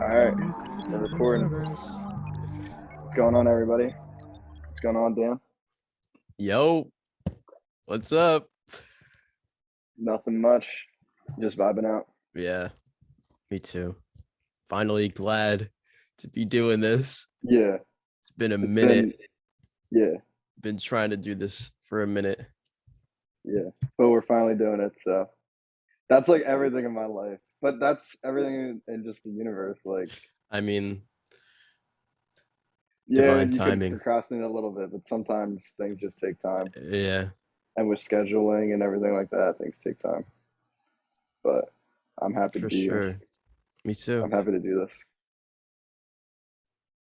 All right, we're recording. What's going on, everybody? What's going on, Dan? Yo, what's up? Nothing much. Just vibing out. Yeah, me too. Finally glad to be doing this. Yeah, It's been a it's minute. yeah, Been trying to do this for a minute. yeah. But we're finally doing it. So that's like everything in my life. But that's everything in just the universe. Like, I mean, yeah, divine you could timing. procrastinate a little bit, but sometimes things just take time. Yeah, And with scheduling and everything like that, things take time. But I'm happy to for be here. sure. Me too. I'm happy to do this.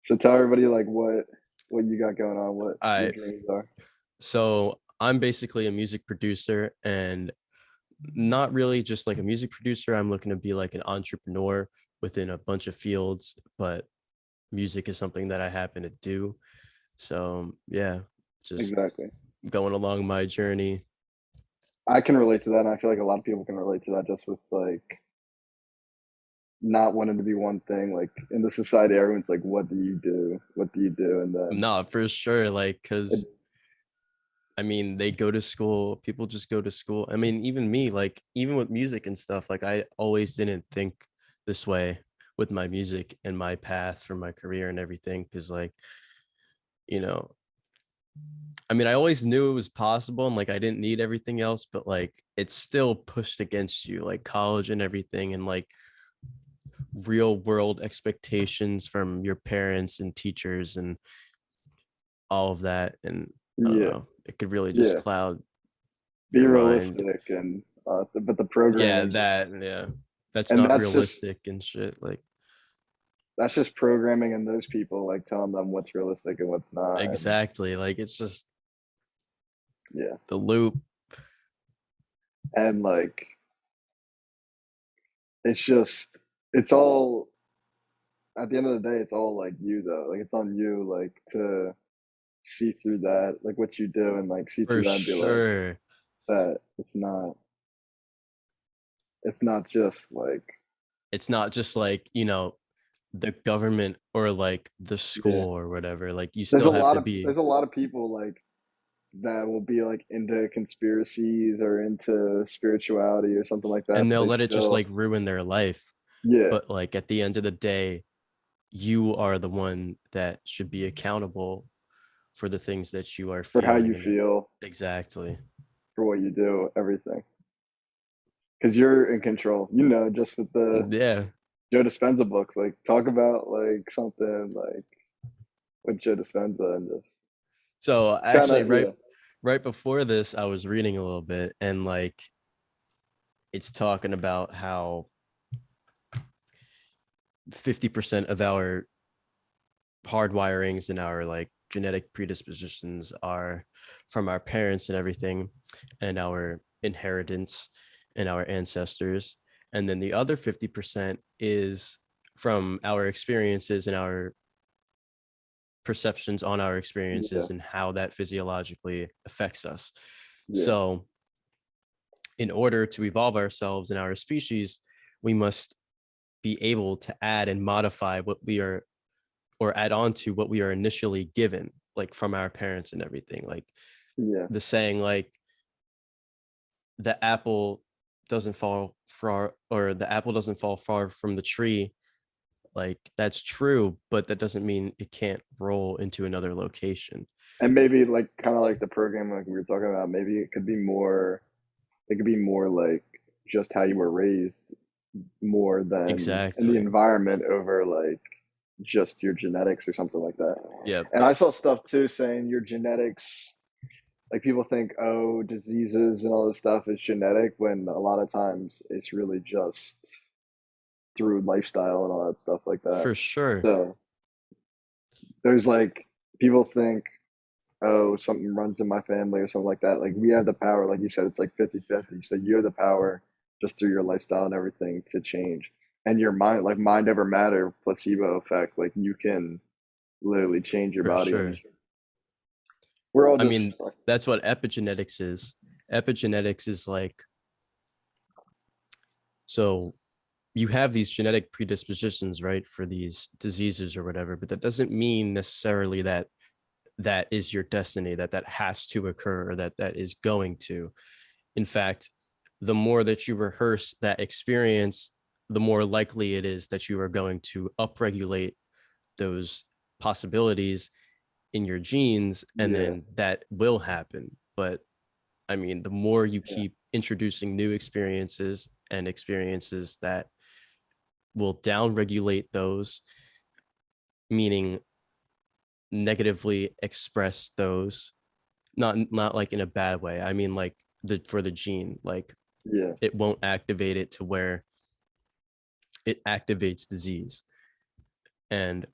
So tell everybody like what you got going on, what All your right. dreams are. So I'm basically a music producer, and not really just like a music producer. I'm looking to be like an entrepreneur within a bunch of fields, but music is something that I happen to do. So yeah, just Exactly. going along my journey. I can relate to that, and I feel like a lot of people can relate to that just with like not wanting to be one thing. Like in the society, everyone's like, "What do you do? What do you do?" And then No, for sure. Like, it, because I mean, they go to school, people just go to school. I mean, even me, like, even with music and stuff, like, I always didn't think this way with my music and my path for my career and everything. Cause, like, you know, I mean, I always knew it was possible and like I didn't need everything else, but like, it's still pushed against you, like college and everything. And like, real world expectations from your parents and teachers and all of that. And I don't yeah, know, it could really just yeah, cloud be your mind. realistic and but the Yeah, programming just yeah, that's and not that's just realistic and shit. Like, that's just programming and those people like telling them what's realistic and what's not. And exactly, like it's just yeah, the loop. and like it's just it's all at the end of the day, it's all like you though. Like it's on you like to see through that, like what you do, and like see For through that and be like sure. that it's not just like It's not just like, the government or like the yeah. school or whatever. Like, you still have to be, There's a lot of people like that will be like into conspiracies or into spirituality or something like that, and but they'll they let it just still like ruin their life. yeah, But like at the end of the day, you are the one that should be accountable for the things that you are for how you feeling. And feel, exactly. for what you do, everything. Because you're in control. You know, just with the Yeah. Joe Dispenza books, like talk about like something like with Joe Dispenza and just So kind actually, of yeah, right before this, I was reading a little bit, and like it's talking about how 50% of our hardwirings and our like genetic predispositions are from our parents and everything, and our inheritance and our ancestors. And then the other 50% is from our experiences and our perceptions on our yeah, experiences and how that physiologically affects us. yeah, So, in order to evolve ourselves in our species, we must be able to add and modify what we are, or add on to what we are initially given, like from our parents and everything. Like yeah, the saying, like, the apple doesn't fall far, or the apple doesn't fall far from the tree. Like, that's true, but that doesn't mean it can't roll into another location. and maybe like kind of like the program like we were talking about. Maybe it could be more. It could be more like just how you were raised more than in the Exactly. environment over like just your genetics or something like that. Yep. And I saw stuff too saying your genetics, like people think, oh, diseases and all this stuff is genetic, when a lot of times it's really just through lifestyle and all that stuff like that. For sure. So there's like people think, oh, something runs in my family or something like that. Like we have the power, like you said, it's like 50-50. So you have the power just through your lifestyle and everything to change. And your mind, like mind over matter, placebo effect, like you can literally change your For body. sure. And we're all I just mean, that's what epigenetics is. Epigenetics is like, so you have these genetic predispositions, right, for these diseases or whatever, but that doesn't mean necessarily that that is your destiny, that that has to occur, or that that is going to. In fact, the more that you rehearse that experience, the more likely it is that you are going to upregulate those possibilities in your genes, and Yeah, then that will happen. But I mean, the more you yeah, keep introducing new experiences and experiences that will downregulate those, meaning negatively express those, not like in a bad way. I mean, like the for the gene, like yeah, it won't activate it to where it activates disease. And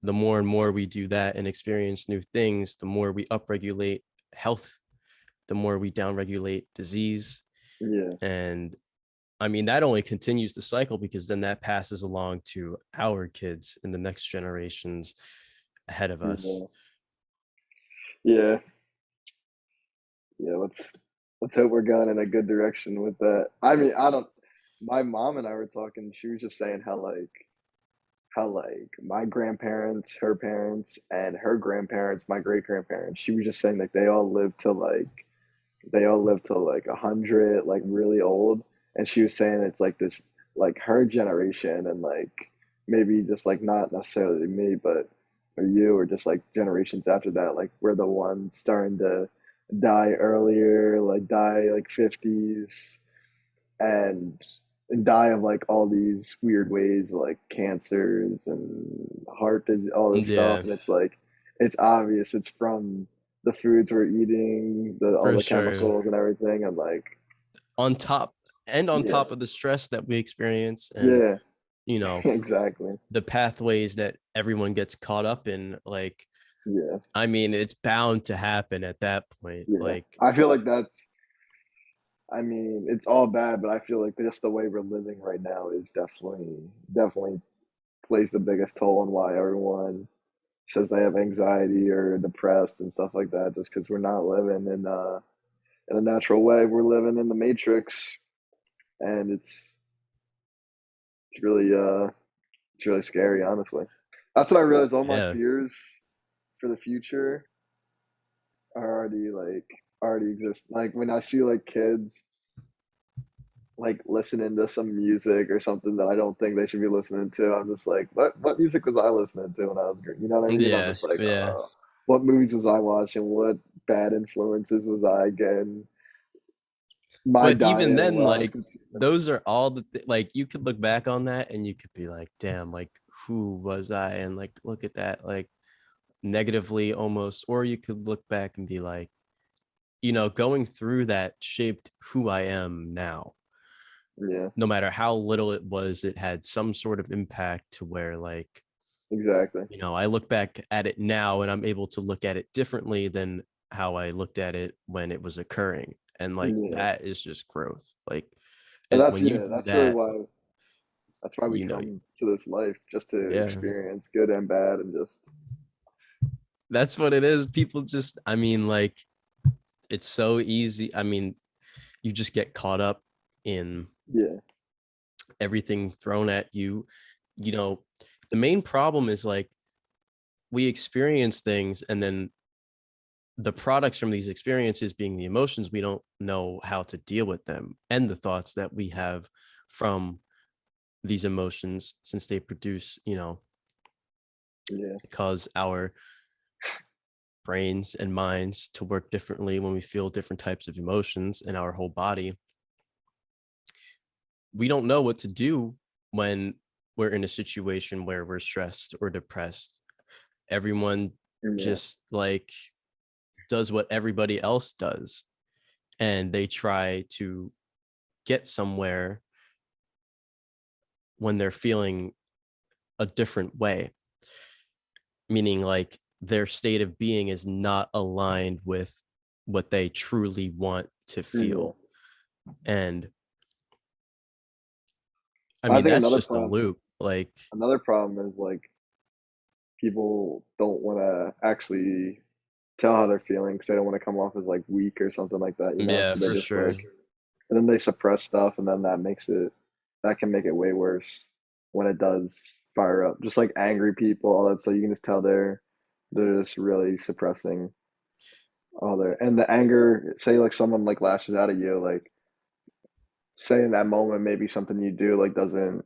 the more and more we do that and experience new things, the more we upregulate health, the more we downregulate disease. yeah, And I mean, that only continues the cycle, because then that passes along to our kids and the next generations ahead of us. yeah, yeah, yeah. Let's hope we're going in a good direction with that. I mean, I don't. My mom and I were talking. She was just saying how like my grandparents, her parents, and her grandparents, my great grandparents. She was just saying that they all lived till like 100, like really old. And she was saying it's like this, like her generation, and like maybe just like not necessarily me, but or you, or just like generations after that, like we're the ones starting to die earlier, like die like 50s, and die of like all these weird ways, like cancers and heart disease, all this stuff. Yeah, And it's like it's obvious it's from the foods we're eating, the all for the sure. chemicals and everything, and like On top on yeah, top of the stress that we experience, and yeah, you know, exactly, the pathways that everyone gets caught up in, like yeah, I mean, it's bound to happen at that point. yeah. Like, I feel like that's. I mean, it's all bad, but I feel like just the way we're living right now is definitely plays the biggest toll on why everyone says they have anxiety or depressed and stuff like that, just because we're not living in a natural way. We're living in the matrix, and it's really it's really scary, honestly. That's what I realized. All my yeah, fears for the future are already exist. Like when I see like kids like listening to some music or something that I don't think they should be listening to, I'm just like, what music was I listening to when I was growing? You know what I mean? I'm yeah, just like, yeah. what movies was I watching? What bad influences was I getting? My But even diet and then, what I was like consuming. those are all like you could look back on that and you could be like, damn, like who was I? And like look at that, like negatively almost. Or you could look back and be like, going through that shaped who I am now. Yeah, No matter how little it was, it had some sort of impact to where, like, exactly. I look back at it now and I'm able to look at it differently than how I looked at it when it was occurring. And like Yeah, that is just growth. Like and that's when you yeah, do that's really that, why we you know, come to this life, just to yeah, experience good and bad, and just that's what it is. People just, I mean, like, it's so easy. I mean, you just get caught up in yeah, everything thrown at you. You know, the main problem is like we experience things, and then the products from these experiences being the emotions, we don't know how to deal with them, and the thoughts that we have from these emotions, since they produce, yeah, cause our brains and minds to work differently when we feel different types of emotions in our whole body. We don't know what to do when we're in a situation where we're stressed or depressed. Everyone yeah, just like does what everybody else does, and they try to get somewhere when they're feeling a different way, meaning like their state of being is not aligned with what they truly want to yeah. feel. And I I mean, think that's just a loop. Like, another problem is like people don't want to actually tell how they're feeling, because they don't want to come off as like weak or something like that, you know? yeah, So they for just sure. like, and then they suppress stuff, and then that makes it that can make it way worse when it does fire up. Just like angry people, all that stuff, you can just tell they're just really suppressing all their and the anger. Say like someone like lashes out at you, like say in that moment maybe something you do like doesn't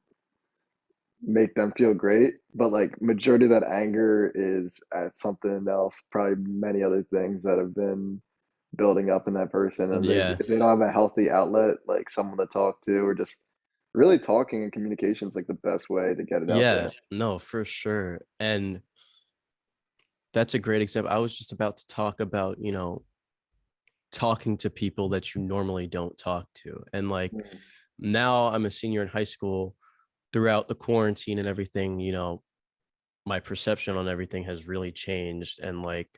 make them feel great, but like majority of that anger is at something else, probably many other things that have been building up in that person, and Yeah. if they don't have a healthy outlet, like someone to talk to, or just really talking and communication is like the best way to get it out Yeah. there. No, for sure. And that's a great example. I was just about to talk about, talking to people that you normally don't talk to. And like Mm. now I'm a senior in high school. Throughout the quarantine and everything, my perception on everything has really changed. And like,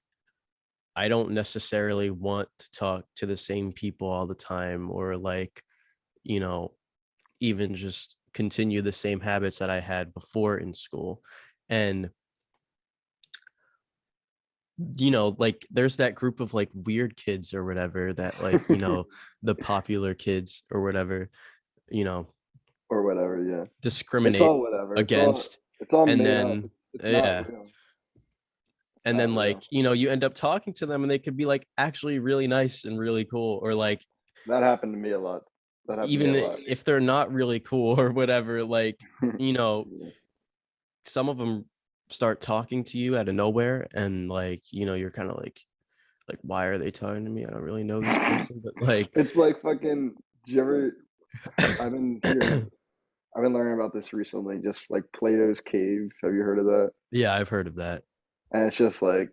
I don't necessarily want to talk to the same people all the time, or like, you know, even just continue the same habits that I had before in school. And like there's that group of like weird kids or whatever that like, the popular kids or whatever, you know, Or whatever, yeah. It's discriminate all whatever. against. It's all And made up. then It's not yeah. real. It's And not then real. like, you end up talking to them and they could be like actually really nice and really cool, or like That happened to me a lot. That happened to me even a lot. if they're not really cool or whatever, like, you know, Yeah. some of them start talking to you out of nowhere, and like, you're kind of like why are they talking to me? I don't really know this person, but like It's like fucking. Do you ever? I've been hearing. I've been learning about this recently. Just like Plato's cave. Have you heard of that? yeah, I've heard of that. And it's just like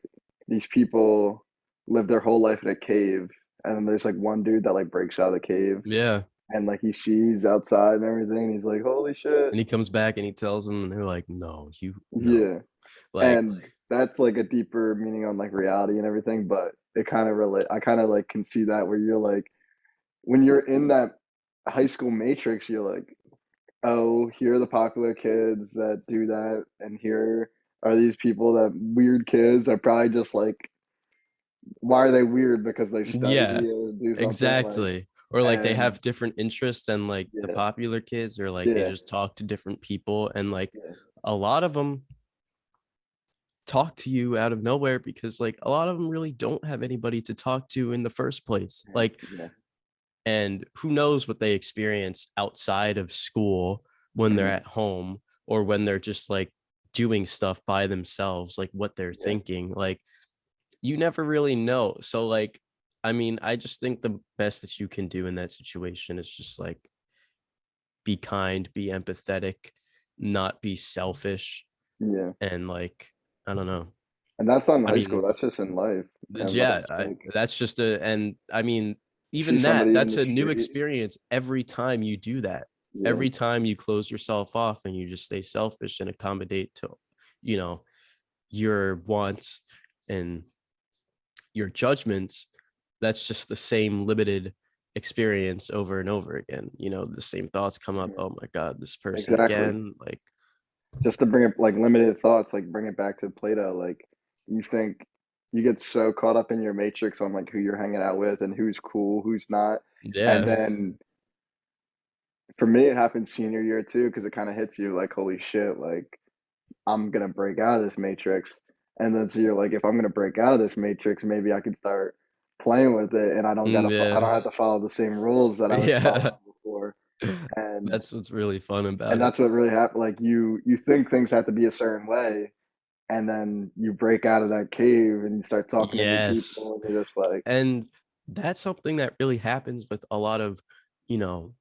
these people live their whole life in a cave, and then there's like one dude that like breaks out of the cave, Yeah. and like he sees outside and everything. And he's like, "Holy shit!" And he comes back and he tells them, and they're like, no, you no. Yeah, Like, and that's like a deeper meaning on like reality and everything. But it kind of relate. I kind of like can see that where you're like when you're in that high school matrix, you're like, oh, here are the popular kids that do that, and here are these people that weird kids that probably just like, why are they weird? Because they yeah, study or do something like, exactly. Or like they and have different interests than like the yeah, popular kids, or like they yeah, just talk to different people, and like yeah, a lot of them talk to you out of nowhere because like a lot of them really don't have anybody to talk to in the first place. Like, yeah, and who knows what they experience outside of school when they're mhm, at home, or when they're just like doing stuff by themselves, like what they're yeah, thinking. Like, you never really know. So like, I mean, I just think the best that you can do in that situation is just like be kind, be empathetic, not be selfish, yeah. and like, I don't know. And that's not in I high school. mean, That's just in life. And yeah, that's like, that's just and I mean, you see even somebody in that's the a new street. experience every time you do that. Yeah, Every time you close yourself off and you just stay selfish and accommodate to, you know, your wants and your judgments, that's just the same limited experience over and over again. The same thoughts come up. mhm, Oh my God, this person exactly. again. Like, Just to bring it like limited thoughts, like bring it back to Plato. Like you think you get so caught up in your matrix on like who you're hanging out with and who's cool, who's not. And yeah, then for me, it happened senior year too, because it kind of hits you like, holy shit, like I'm gonna break out of this matrix. And then so you're like, if I'm gonna break out of this matrix, maybe I could start playing with it, and I yeah, don't have to follow the same rules that I was yeah. following before. And That's what's really fun about it. that's what really happened. Like you think things have to be a certain way, and then you break out of that cave and you start talking to new Yes. people, and you're just like, And that's something that really happens with a lot of, you know,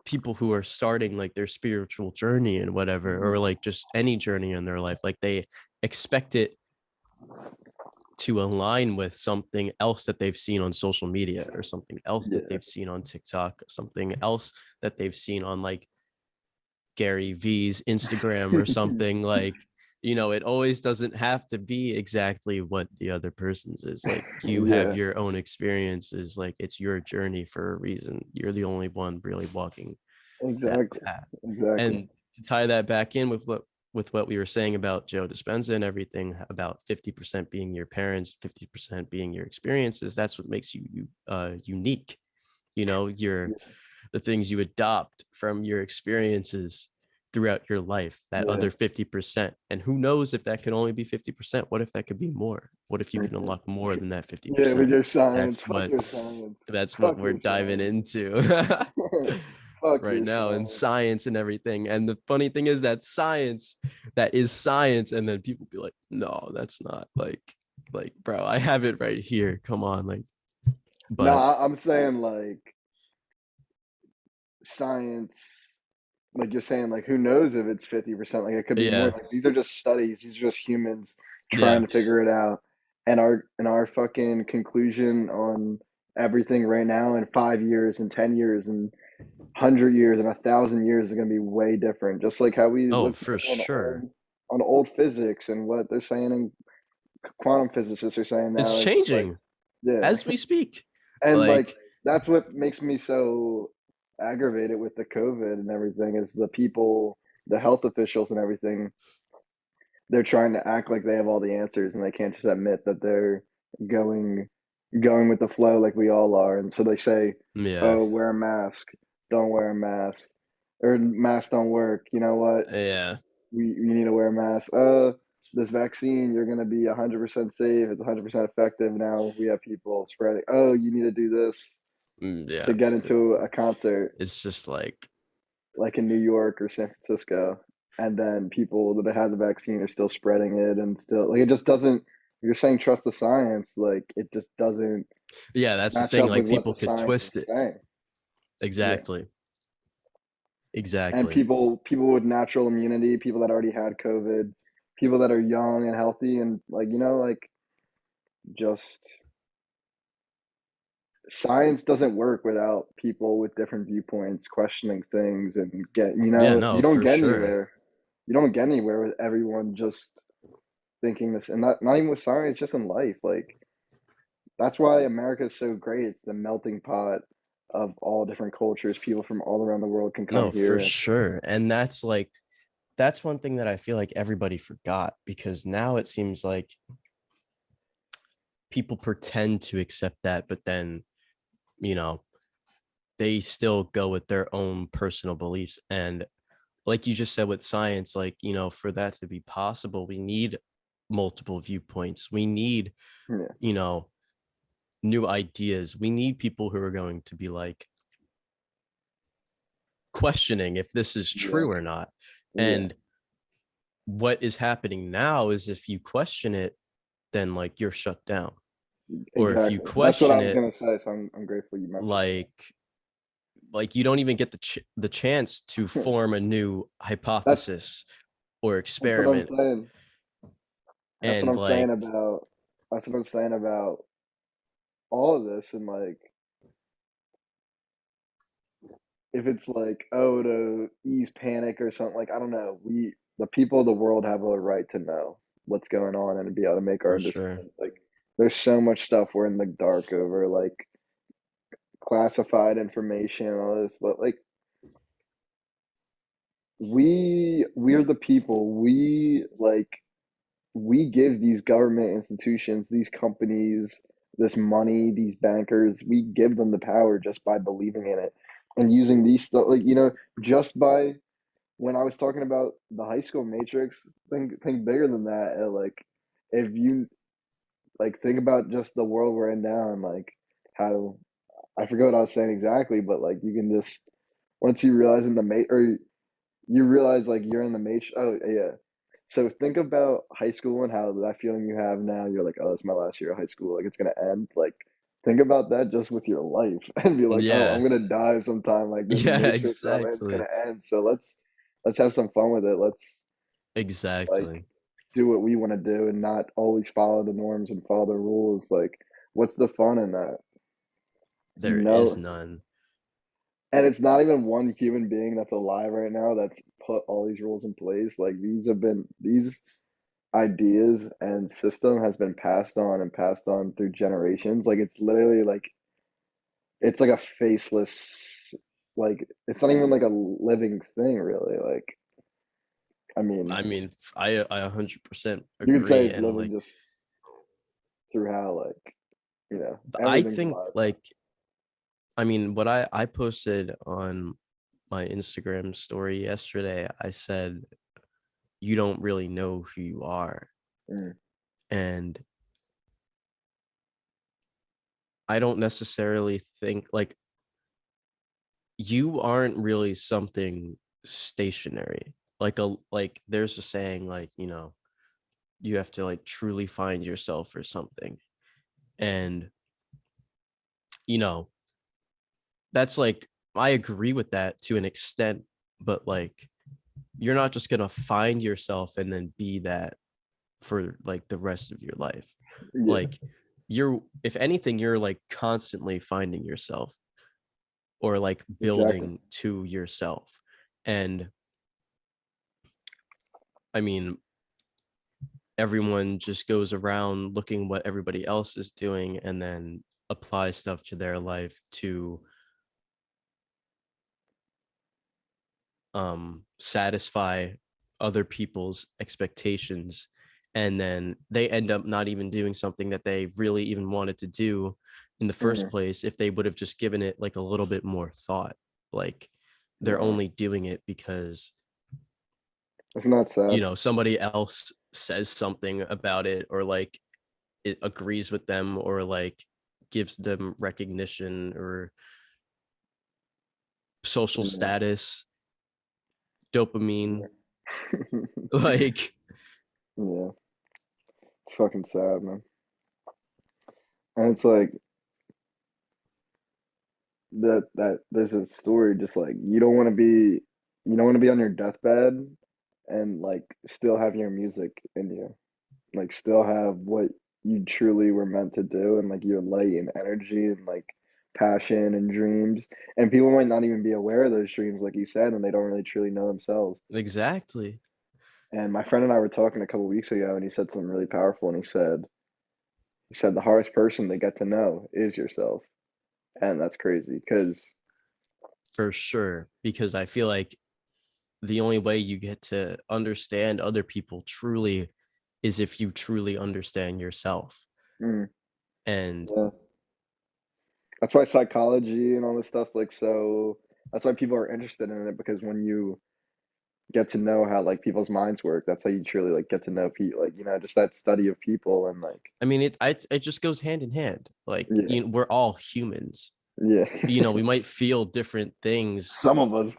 people who are starting like their spiritual journey and whatever, mhm, or like just any journey in their life. Like they expect it to align with something else that they've seen on social media, or something else that yeah, they've seen on TikTok, something else that they've seen on like Gary V's Instagram or something. Like, it always doesn't have to be exactly what the other person's is. Like, you have yeah, your own experiences, like it's your journey for a reason. You're the only one really walking that exactly, path. exactly, And to tie that back in with what we were saying about Joe Dispenza and everything, about 50% being your parents, 50% being your experiences, that's what makes you unique. You're yeah, the things you adopt from your experiences throughout your life, that Yeah. other 50%. And who knows if that could only be 50%? What if that could be more? What if you can Mhm. unlock more than that Yeah, with 50%? your science. That's Fuck what your science. that's what Fuck we're your diving science. into Fuck right your now in science. science and everything. And the funny thing is that science, that is science. And then people be like, no, that's not like, bro, I have it right here. Come on. Like, No, but I'm saying like science, like you're saying, like who knows if it's 50%? Like it could be more. yeah, Like these are just studies. These are just humans trying yeah. to figure it out. And our fucking conclusion on everything right now in 5 years and 10 years and 100 years and 1,000 years is gonna be way different. Just like how we Oh, look for back sure. on old physics and what they're saying and quantum physicists are saying It's now. It's just like, changing yeah. as we speak. And like Like, that's what makes me so aggravated with the COVID and everything is the people, the health officials and everything, they're trying to act like they have all the answers and they can't just admit that they're going going with the flow like we all are. And so they say, yeah, "Oh, wear a mask. Don't wear a mask. Or masks don't work. You know what? yeah. We need to wear a mask. This vaccine, you're going to be 100% safe. It's 100% effective. Now we have people spreading. Oh, you need to do this to Yeah. get into a concert It's just like, like in New York or San Francisco, and then people that have the vaccine are still spreading it and still like it just doesn't. You're saying trust the science, like it just doesn't yeah, that's the match thing. up with Like, what people the could science twist is it. saying. Yeah, Exactly. and Exactly. people with natural immunity, people that already had COVID, people that are young and healthy, and like like just science doesn't work without people with different viewpoints questioning things and get Yeah, you no, don't for get sure. anywhere. You don't get anywhere with everyone just thinking this, and not even with science, just in life. Like that's why America is so great. It's the melting pot of all different cultures. People from all around the world can come No, for here. And sure. And that's like, that's one thing that I feel like everybody forgot, because now it seems like people pretend to accept that, but then, you know, they still go with their own personal beliefs. And like you just said with science, like, for that to be possible, we need multiple viewpoints. We need, yeah, you know, new ideas. We need people who are going to be like questioning if this is yeah, true or not. yeah, And what is happening now is if you question it, then like you're shut down. Or if you exactly. That's what I question was it, gonna say. So I'm grateful you mentioned like you don't even get the chance to that. form a new that's hypothesis or that's what I'm experiment. saying. That's what And I'm saying like, about. That's what I'm saying about all of this. And like, if it's like, oh, to ease panic or something, like I don't know. The people of the world have a right to know what's going on and be able to make our for own sure. decisions. Like there's so much stuff we're in the dark over, like classified information, all this. But like we're the people. We give these government institutions, these companies, this money, these bankers, we give them the power just by believing in it and using these stuff. Like just by when I was talking about the high school matrix, think bigger than that. And like if you like think about just the world we're in now and like how I forget what I was saying exactly, but like you can just once you realize in the mate or you realize like you're in the matrix. Oh yeah. So think about high school and how that feeling you have now. You're like, oh, it's my last year of high school. Like it's gonna end. Like think about that just with your life and be like, oh, I'm Yeah. gonna die sometime. Like this Yeah, matrix I'm in is exactly. gonna end. So let's have some fun with it. Let's like Exactly. do what we want to do and not always follow the norms and follow the rules. Like what's the fun in that? You There is know, none. and it's not even one human being that's alive right now that's put all these rules in place. Like these ideas and system has been passed on and passed on through generations. Like it's literally like it's like a faceless like it's not even like a living thing really. Like I mean, I mean, I 100% you could say agree. it's And living like, just through how like, I everything's think alive like I mean, what I posted on my Instagram story yesterday, I said you don't really know who you are. Mm, And I don't necessarily think like you aren't really something stationary. Like there's a saying like, you have to like truly find yourself or something. And you know, that's like I agree with that to an extent, but like you're not just going to find yourself and then be that for like the rest of your life. yeah, Like you're if anything you're like constantly finding yourself or like exactly. building to yourself. And I mean, everyone just goes around looking what everybody else is doing and then apply stuff to their life to satisfy other people's expectations, and then they end up not even doing something that they really even wanted to do in the first Hmm. place if they would have just given it like a little bit more thought. Like they're Wow, only doing it because isn't that sad? somebody else says something about it, or like it agrees with them, or like gives them recognition or social Yeah, status, dopamine. yeah. Like Yeah, it's fucking sad, man. And it's like that there's a story just like you don't want to be on your deathbed and like still have your music in you. Like still have what you truly were meant to do and like your light and energy and like passion and dreams. And people might not even be aware of those dreams, like you said, and they don't really truly know themselves. exactly. And my friend and I were talking a couple weeks ago, and he said something really powerful. And he said the hardest person to get to know is yourself, and that's crazy because For sure, because I feel like the only way you get to understand other people truly is if you truly understand yourself. mm, And yeah, that's why psychology and all this stuff's like so. That's why people are interested in it because when you get to know how like people's minds work, that's how you truly like get to know people. Like just that study of people and like I mean, it just goes hand in hand. Like, yeah, we're all humans. yeah. We might feel different things, Some of us,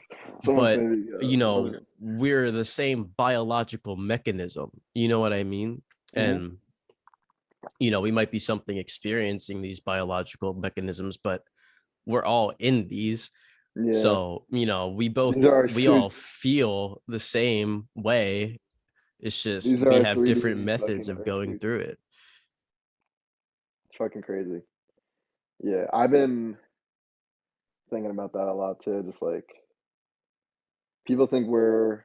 some of us but maybe more. we're the same biological mechanism. You know what I mean? Hmm. And we might be something experiencing these biological mechanisms, but we're all in these. Yeah, So, these are our we all suits. feel the same way. It's just These are we our have different 3D methods fucking of Earth going suits. through it. It's fucking crazy. Yeah, I've been thinking about that a lot too. Just like people think we're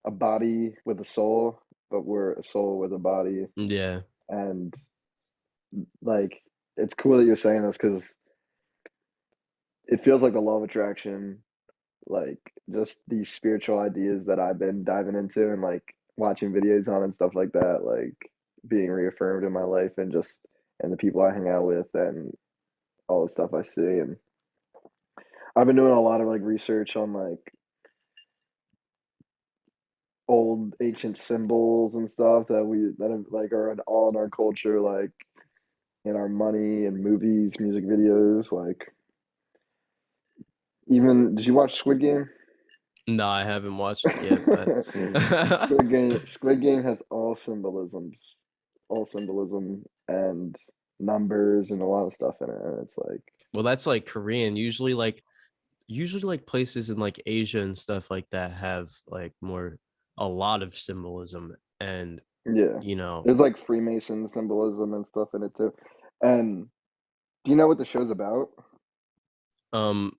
a body with a soul, but we're a soul with a body. Yeah. And like, it's cool that you're saying this because it feels like the law of attraction, like just these spiritual ideas that I've been diving into and like watching videos on and stuff like that, like being reaffirmed in my life and just and the people I hang out with and all the stuff I see. And I've been doing a lot of like research on like old ancient symbols and stuff that have, like are all in our culture, like in our money and movies, music videos. Like even did you watch Squid Game? No, I haven't watched it yet, but Squid Game has all symbolism and numbers and a lot of stuff in it. And it's like well, that's like Korean. Usually like places in like Asia and stuff like that have like a lot of symbolism. And yeah, you know, there's like Freemason symbolism and stuff in it too. And do you know what the show's about? um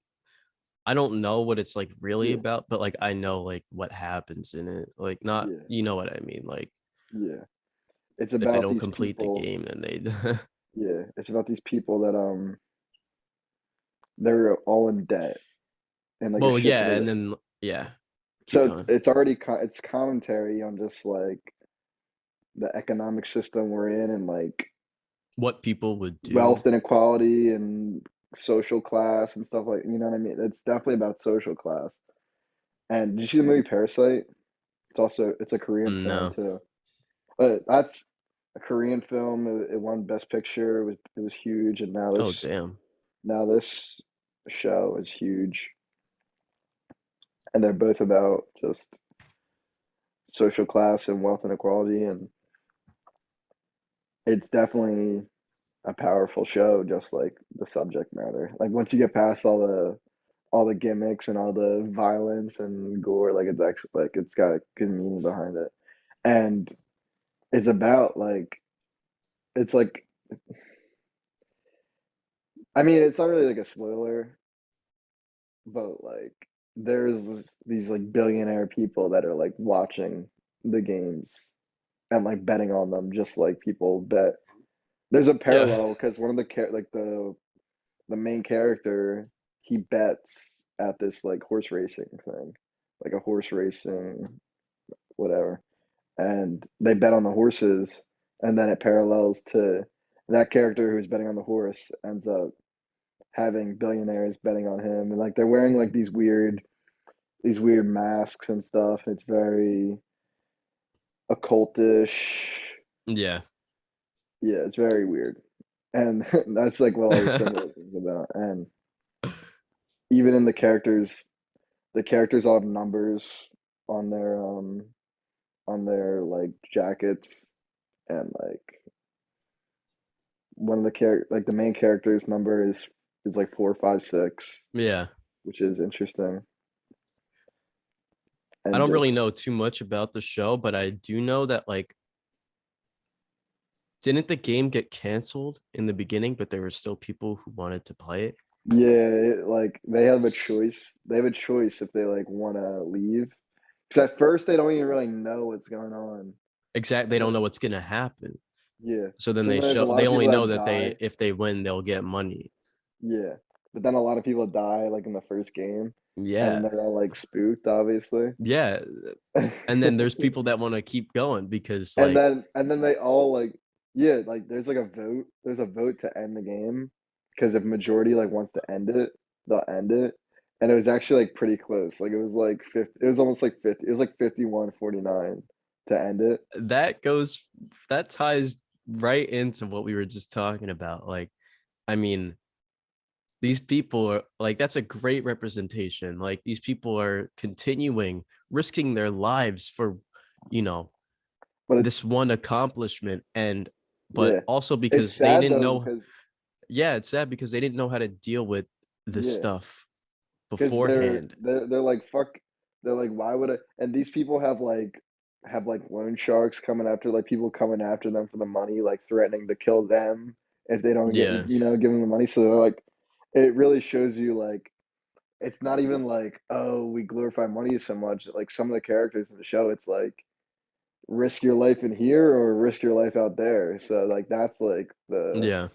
I don't know what it's like really Yeah, about, but like I know like what happens in it. Like not, yeah, you know what I mean? Like yeah. It's if they about don't these complete the people. game, then they Yeah, it's about these people that they're all in debt and like a well, shit yeah, ton of and it. then yeah, keep So going. it's already it's commentary on just like the economic system we're in and like What people would do. wealth inequality and social class and stuff like, you know what I mean? It's definitely about social class. And did you see the movie Parasite? It's a Korean film No. too. But that's a Korean film. It won Best Picture. It was huge, and Oh, damn. now this show is huge, and they're both about just social class and wealth inequality, and it's definitely a powerful show, just like the subject matter. Like once you get past all the gimmicks and all the violence and gore, like it's actually like it's got a good meaning behind it, and it's about like it's like I mean it's not really like a spoiler, but like there's these like billionaire people that are like watching the games and like betting on them just like people bet. There's a Yeah. parallel because one of like the main character, he bets at this like horse racing thing, like a horse racing whatever, and they bet on the horses, and then it parallels to that character who's betting on the horse ends up having billionaires betting on him, and like they're wearing like these weird masks and stuff. It's very occultish. Yeah. Yeah, it's very weird. And that's like what all the symbolism is about. And even in the characters all have numbers on their like jackets, and like one of the like the main character's number is like 456, Yeah. which is interesting. I And don't just really know too much about the show, but I do know that like didn't the game get canceled in the beginning, but there were still people who wanted to play it? yeah, like they have a choice. They have a choice if they like want to leave. Because at first they don't even really know what's going on. Exactly. They So don't know what's gonna happen. yeah. So then So they there's a show lot they of only people know that that they die. if they win, they'll get money. Yeah. But then a lot of people die like in the first game, and Yeah. they're all like spooked, obviously. Yeah. And then there's people that want to keep going because And like then they all like yeah, like there's like a vote. There's a vote to end the game because if majority like wants to end it, they'll end it. And it was actually like pretty close. Like it was like 50, it was almost like 50. It was like 51-49 to end it. that goes that ties right into what we were just talking about. Like, I mean, these people are like that's a great representation. Like these people are continuing risking their lives for, you know, But it's this one accomplishment and but yeah. also It's because they sad didn't though know. because Yeah, it's sad because they didn't know how to deal with this yeah, stuff because they're beforehand. they're they're like fuck. They're like, why would I? And these people have like loan sharks coming after like people coming after them for the money, like threatening to kill them if they don't get Yeah. give them the money. So they're like, it really shows you like it's not even like oh we glorify money so much. Like some of the characters in the show, it's like risk your life in here or risk your life out there. So like that's like the Yeah.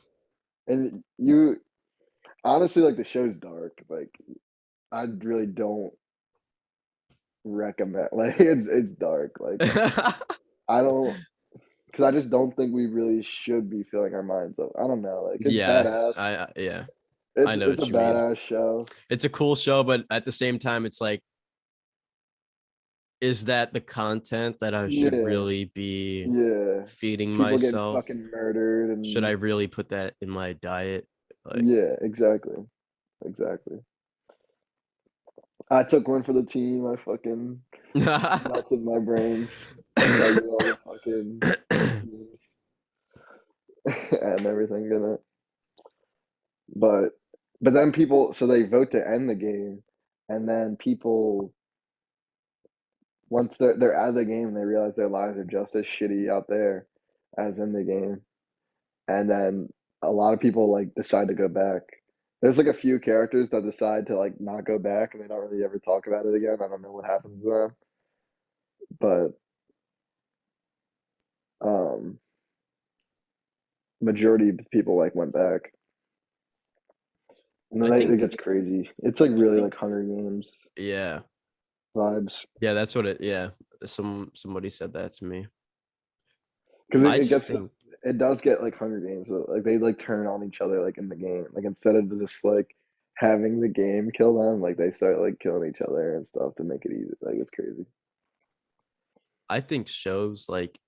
and you honestly like the show's dark. Like I really don't recommend. Like it's dark. Like I don't because I just don't think we really should be filling our minds up. I don't know. Like it's Yeah. badass. Yeah. I It's know it's a what you mean. badass show. It's a cool show, but at the same time, it's like, is that the content that I should Yeah, really be yeah. feeding People getting myself? fucking murdered Should I and really put that in my diet? Like, yeah, exactly, exactly. I took one for the team. I fucking melted my brains. I knew all the fucking teams and everything in it. But but then people so they vote to end the game, and then people once they're out of the game, they realize their lives are just as shitty out there as in the game, and then a lot of people like decide to go back. There's like a few characters that decide to like not go back, and they don't really ever talk about it again. I don't know what happens to them, but um, majority of people like went back, and then I it think gets crazy. It's like I really think like Hunger Games yeah. vibes Yeah, that's what it yeah. Somebody said that to me. because I it just gets think it does get like Hunger Games, but like they like turn on each other like in the game. Like instead of just like having the game kill them, like they start like killing each other and stuff to make it easy. Like it's crazy. I think shows like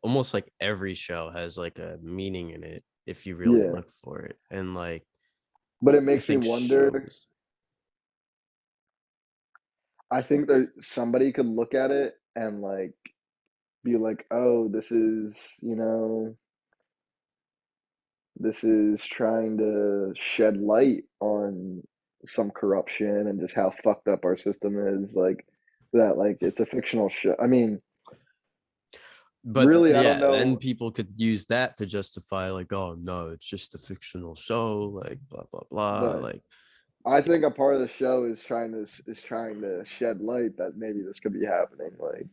almost like every show has like a meaning in it if you really Yeah, look for it. And like but it I makes me think wonder. shows, I think that somebody could look at it and like be like, oh, this is, this is trying to shed light on some corruption and just how fucked up our system is. Like that, like it's a fictional show. I mean, but really, I don't yeah, then know, people could use that to justify like, oh no, it's just a fictional show, like blah blah blah. but Like I think a part of the show is trying to shed light that maybe this could be happening, like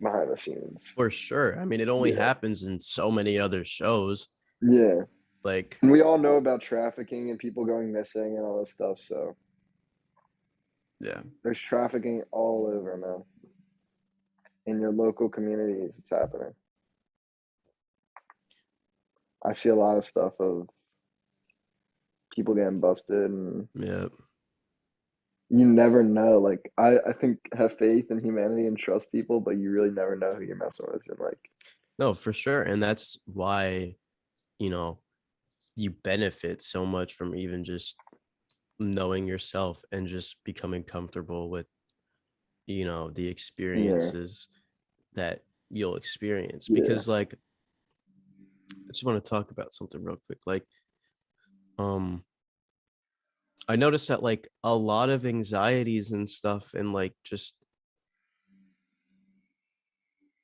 behind the scenes. for sure. I mean, it only Yeah, happens in so many other shows. yeah. Like, And we all know about trafficking and people going missing and all this stuff. So yeah. there's trafficking all over, man. In your local communities, it's happening. I see a lot of stuff of people getting busted, and Yeah. you never know. Like I think have faith in humanity and trust people, but you really never know who you're messing with. And like, No, for sure. And that's why, you know, you benefit so much from even just knowing yourself and just becoming comfortable with, the yeah, experiences that you'll experience. yeah, Because like I just want to talk about something real quick. Like, um, I noticed that like a lot of anxieties and stuff and like just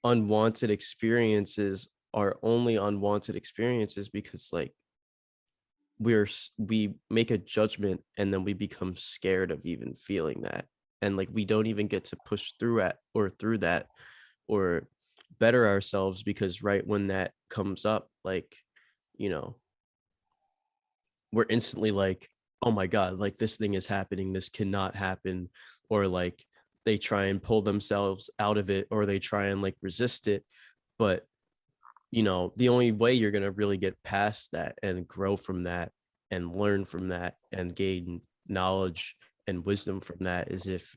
unwanted experiences are only unwanted experiences because like we make a judgment and then we become scared of even feeling that, and like we don't even get to push through that or better ourselves because right when that comes up, like, you know we're instantly like, oh my god, like this thing is happening, this cannot happen, or like they try and pull themselves out of it or they try and like resist it. But the only way you're going to really get past that and grow from that and learn from that and gain knowledge and wisdom from that is if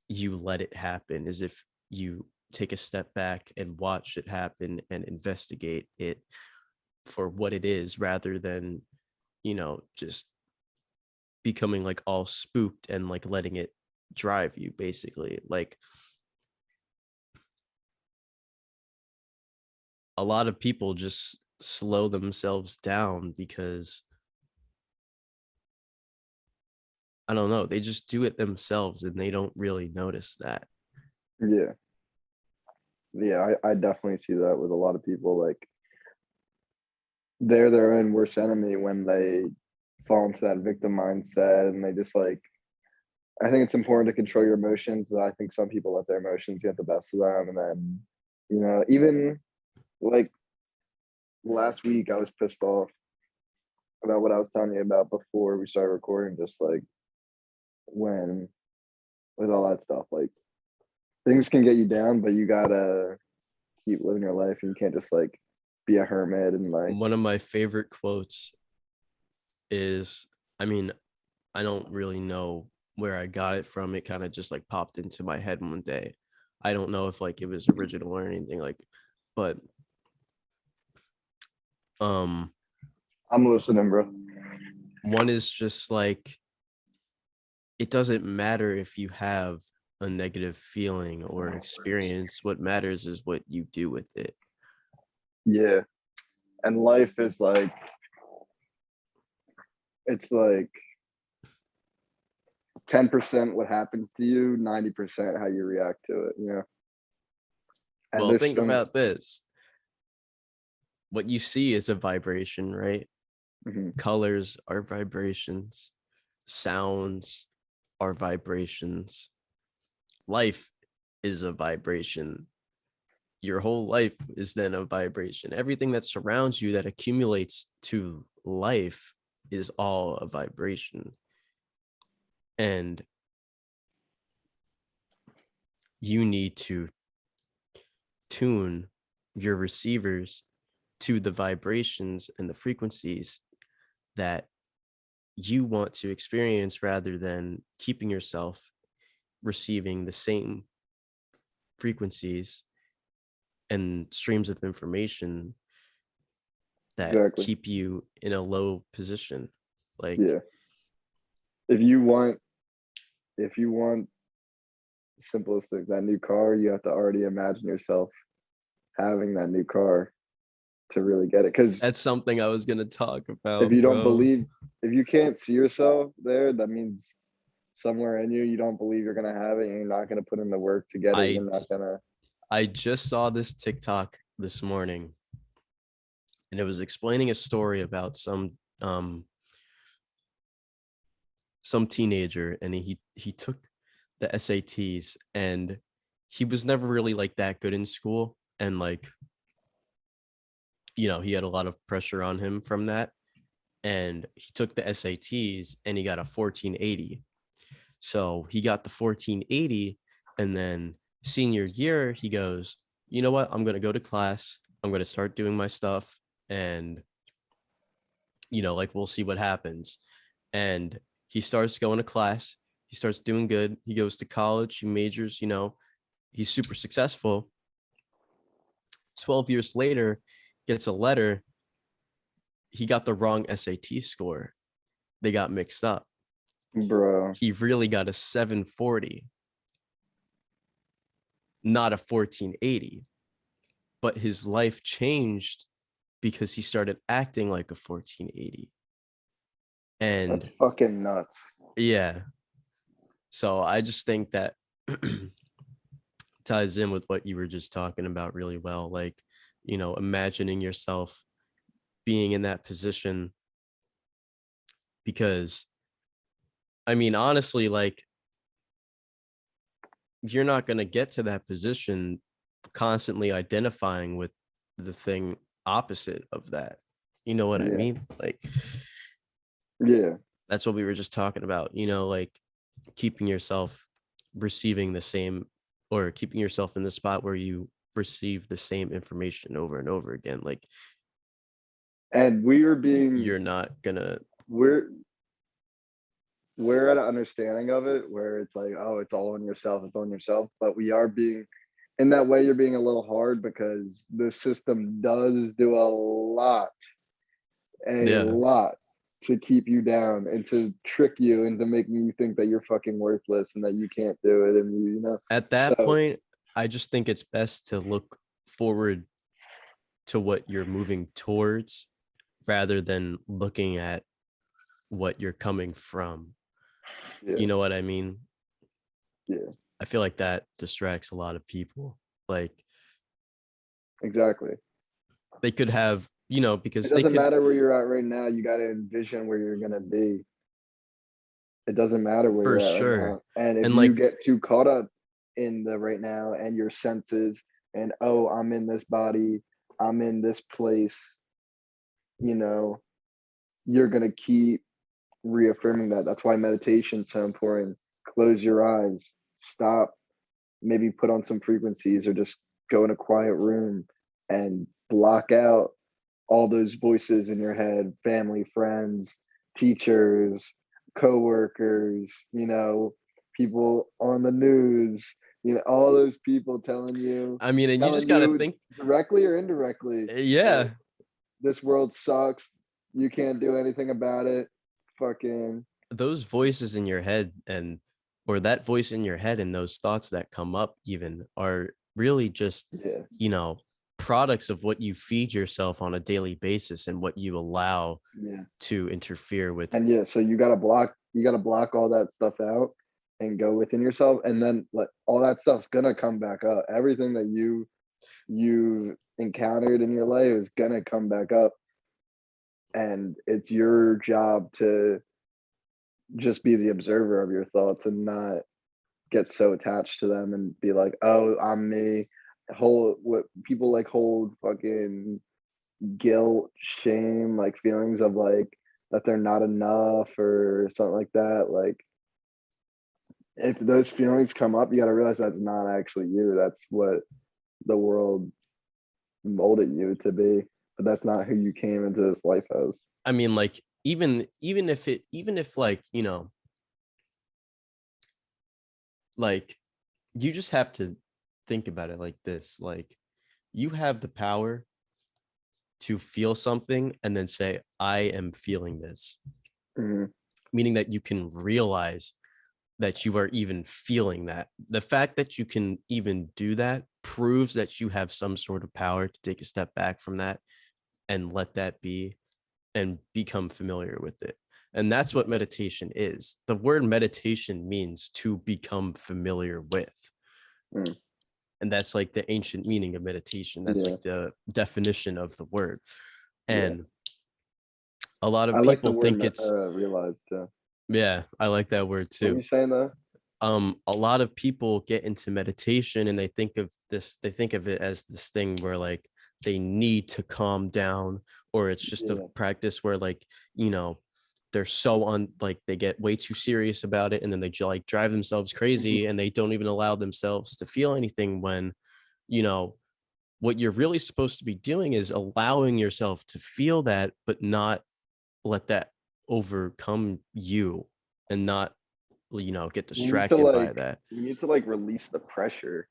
you let it happen, is if you take a step back and watch it happen and investigate it for what it is rather than just becoming like all spooked and like letting it drive you, basically. Like a lot of people just slow themselves down because I don't know, they just do it themselves and they don't really notice that. yeah, yeah. I definitely see that with a lot of people. Like they're their own worst enemy when they fall into that victim mindset, and they just like. I think it's important to control your emotions. And I think some people let their emotions get the best of them, and then even like last week, I was pissed off about what I was telling you about before we started recording. Just like when with all that stuff, like things can get you down, but you gotta keep living your life, and you can't just like be a hermit and like One of my favorite quotes is, I mean, I don't really know where I got it from. It kind of just like popped into my head one day. I don't know if like it was original or anything like, but um I'm listening, bro. one is just like, it doesn't matter if you have a negative feeling or experience. What matters is what you do with it. Yeah, and life is like it's like 10% what happens to you, 90% how you react to it. And Well, there's think some. about this. What you see is a vibration, right? Mhm. Colors are vibrations, sounds are vibrations. Life is a vibration. Your whole life is then a vibration. Everything that surrounds you that accumulates to life is all a vibration. And you need to tune your receivers to the vibrations and the frequencies that you want to experience, rather than keeping yourself receiving the same frequencies and streams of information that Exactly. keep you in a low position. Like, Yeah. If you want, if you want simplistic that new car, you have to already imagine yourself having that new car to really get it. Because that's something I was gonna talk if about, you don't bro. believe, if you can't see yourself there, that means somewhere in you, you don't believe you're gonna have it, and you're not gonna put in the work to get it. I You're not gonna. I just saw this TikTok this morning, and it was explaining a story about some teenager, and he took the SATs, and he was never really like that good in school, and like, he had a lot of pressure on him from that, and he took the SATs and he got a 1480. So he got the 1480, and then senior year he goes, you know what, I'm going to go to class, I'm going to start doing my stuff, and like, we'll see what happens. And he starts going to class, he starts doing good, he goes to college, he majors, he's super successful. 12 years later, gets a letter, he got the wrong SAT score, they got mixed up. Bro, He really got a 740, not a 1480. But his life changed because he started acting like a 1480. that's And fucking nuts. yeah, so I just think that ties in with what you were just talking about really well. Like, imagining yourself being in that position, because I mean, honestly, like, you're not going to get to that position constantly identifying with the thing opposite of that. You know what I Yeah, mean? Like, yeah, that's what we were just talking about, like keeping yourself receiving the same, or keeping yourself in the spot where you receive the same information over and over again. Like, and we are being, you're not gonna. we're we're at an understanding of it where it's like, oh, it's all on yourself, it's on yourself. But we are being, in that way, you're being a little hard because the system does do a Yeah, lot to keep you down and to trick you into making you think that you're fucking worthless and that you can't do it, and you know. at that So point, I just think it's best to look forward to what you're moving towards, rather than looking at what you're coming from. yeah, You know what I mean? yeah, I feel like that distracts a lot of people. Like, exactly. they could have, It because they doesn't could, matter where you're at right now. You got to envision where you're gonna be. It doesn't matter where for you're at right sure. now. And if And you like, get too caught up in the right now and your senses and, oh, I'm in this body, I'm in this place, you know, you're going to keep reaffirming that. That's why meditation's so important. Close your eyes, stop, maybe put on some frequencies or just go in a quiet room and block out all those voices in your head, family, friends, teachers, coworkers, people on the news, all those people I mean, and you just telling got to you think, directly or indirectly that yeah, this world sucks, you can't do anything about it. Fucking those voices in your head, and or that voice in your head, and those thoughts that come up even, are really just, yeah, you know, products of what you feed yourself on a daily basis, and what you allow yeah. to interfere with. And yeah, so you gotta block all that stuff out and go within yourself, and then like all that stuff's gonna come back up. Everything that you've encountered in your life is gonna come back up, and it's your job to just be the observer of your thoughts and not get so attached to them and be like, oh, I'm me. Hold what people like hold fucking guilt, shame, like feelings of like that they're not enough or something like that. Like if those feelings come up, you got to realize that's not actually you. That's what the world molded you to be, but that's not who you came into this life as. I mean, like, even if like, like, you just have to think about it like this. Like, you have the power to feel something and then say, I am feeling this, Mhm. meaning that you can realize that you are even feeling that. The fact that you can even do that proves that you have some sort of power to take a step back from that and let that be and become familiar with it. And that's what meditation is. The word meditation means to become familiar with. Mm. And that's like the ancient meaning of meditation. That's Yeah, like the definition of the word. yeah. And a lot I of like the people word think it's, realized too. yeah, I like that word What were too. you saying though? A lot of people get into meditation and they think of it as this thing where like they need to calm down, or it's just a Yeah. practice where like, you know, they're so on, like they get way too serious about it, and then they like drive themselves crazy and they don't even allow themselves to feel anything when, you know, what you're really supposed to be doing is allowing yourself to feel that, but not let that overcome you, and not, get You need to distracted by like that. you need to like release the pressure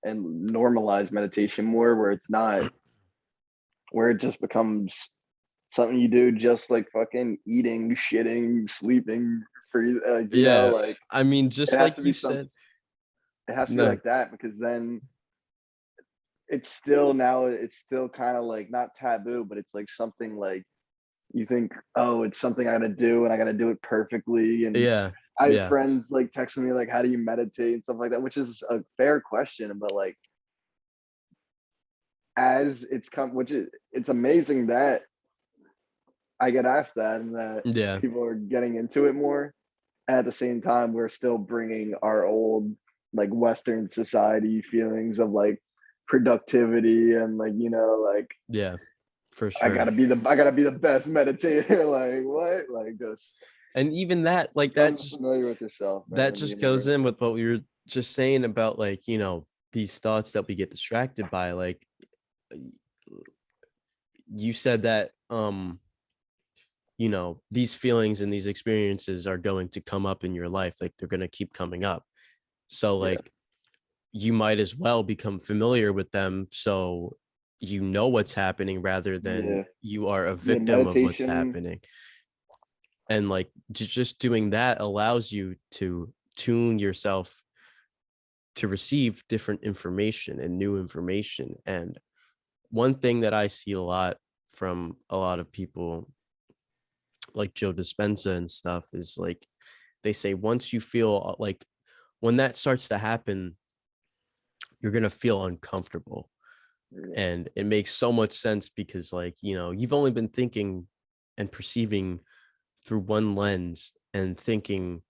and normalize meditation more, where it's not, where it just becomes something you do just like fucking eating, shitting, sleeping, breathing, Yeah, like I mean, it just has like to be you some said. it has to be No, like that, because then it's still, now it's still kind of like not taboo, but it's like something like you think, oh, it's something I gotta do and I gotta do it perfectly. And yeah, I have yeah, friends like texting me like, how do you meditate and stuff like that, which is a fair question, but like as it's come, which is, it's amazing that I get asked that and that yeah, people are getting into it more. And at the same time, we're still bringing our old like Western society feelings of like productivity and like, like yeah, for I sure. gotta be the I gotta be the best meditator. Like what? Like just And even that, like become familiar with yourself, man, that in the just goes universe. in with what we were just saying about, like, these thoughts that we get distracted by. Like, you said that, these feelings and these experiences are going to come up in your life, like they're going to keep coming up. So Yeah, like, you might as well become familiar with them, so you know what's happening rather than yeah, you are a yeah. victim of what's Meditation. happening. And like, just doing that allows you to tune yourself to receive different information and new information. And one thing that I see a lot from a lot of people like Joe Dispenza and stuff is like, they say once you feel like, when that starts to happen, you're going to feel uncomfortable. Yeah, And it makes so much sense because, like, you've only been thinking and perceiving through one lens and thinking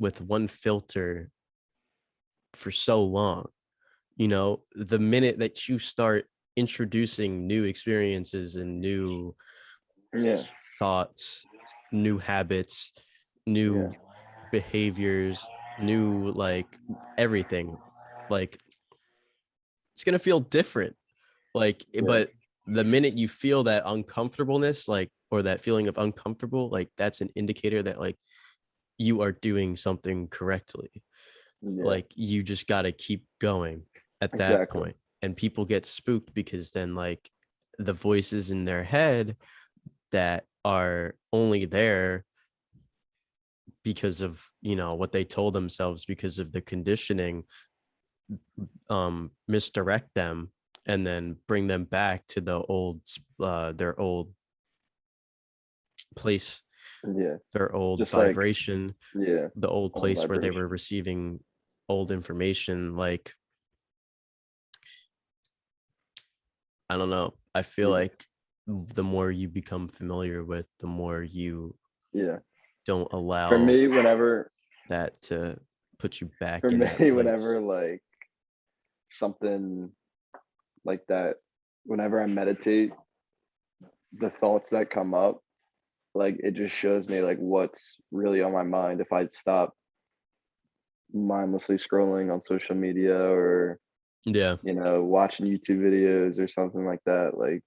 with one filter for so long. The minute that you start introducing new experiences and new yeah, thoughts, new habits, yeah, new behaviors, new, like, everything, like, it's going to feel different. Like, yeah, but the minute you feel that uncomfortableness, like, or that feeling of uncomfortable, like, that's an indicator that, like, you are doing something correctly. yeah. Like, you just got to keep going at that Exactly. point. And people get spooked because then, like, the voices in their head that are only there because of, what they told themselves because of the conditioning, misdirect them and then bring them back to their old place, Yeah. their old Just like, vibration, yeah, the old old place where they were vibration. receiving old information. Like, I don't know, I feel Yeah, like the more you become familiar with, the more you yeah. don't For allow me, whenever, that to put you for back in me, that place. whenever like something like that, whenever I meditate, the thoughts that come up, like it just shows me like what's really on my mind if I stop mindlessly scrolling on social media or Yeah. watching YouTube videos or something like that. Like